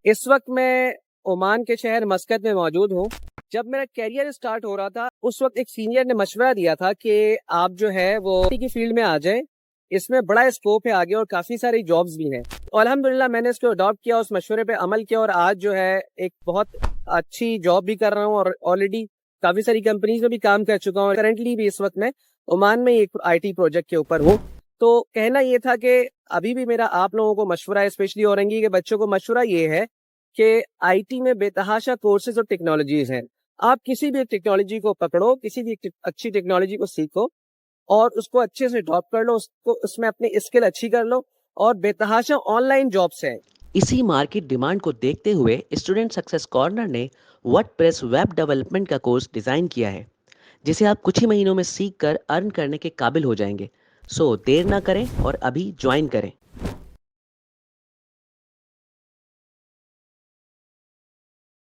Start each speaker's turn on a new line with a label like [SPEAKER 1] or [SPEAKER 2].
[SPEAKER 1] اس وقت میں عمان کے شہر مسقط میں موجود ہوں. جب میرا کیریئر اسٹارٹ ہو رہا تھا اس وقت ایک سینئر نے مشورہ دیا تھا کہ آپ جو ہے وہ کی فیلڈ میں آ جائیں, اس میں بڑا اسکوپ ہے آگے اور کافی ساری جابز بھی ہیں. اور الحمدللہ میں نے اس کو اڈاپٹ کیا, اس مشورے پہ عمل کیا, اور آج جو ہے ایک بہت اچھی جاب بھی کر رہا ہوں اور آلریڈی کافی ساری کمپنیز میں بھی کام کر چکا ہوں. کرنٹلی بھی اس وقت میں عمان میں ایک آئی ٹی پروجیکٹ کے اوپر ہوں. تو کہنا یہ تھا کہ ابھی بھی میرا آپ لوگوں کو مشورہ ہے, اسپیشلی اورنگی کے بچوں کو مشورہ یہ ہے کہ آئی ٹی میں بے تحاشا کورسز اور ٹیکنالوجیز ہیں. آپ کسی بھی ایک ٹیکنالوجی کو پکڑو, کسی بھی ایک اچھی ٹیکنالوجی کو سیکھو اور اس کو اچھے سے ڈراپ کر لو, اس میں اپنی اسکل اچھی کر لو, اور بے تحاشا آن لائن جابس ہیں.
[SPEAKER 2] اسی مارکیٹ ڈیمانڈ کو دیکھتے ہوئے اسٹوڈنٹ سکسیس کارنر نے ورڈ پریس ویب ڈیولپمنٹ کا کورس ڈیزائن کیا ہے, جسے آپ کچھ ہی مہینوں میں سیکھ کر ارن کرنے کے قابل ہو جائیں گے. سو دیر نہ کریں اور ابھی جوائن کریں.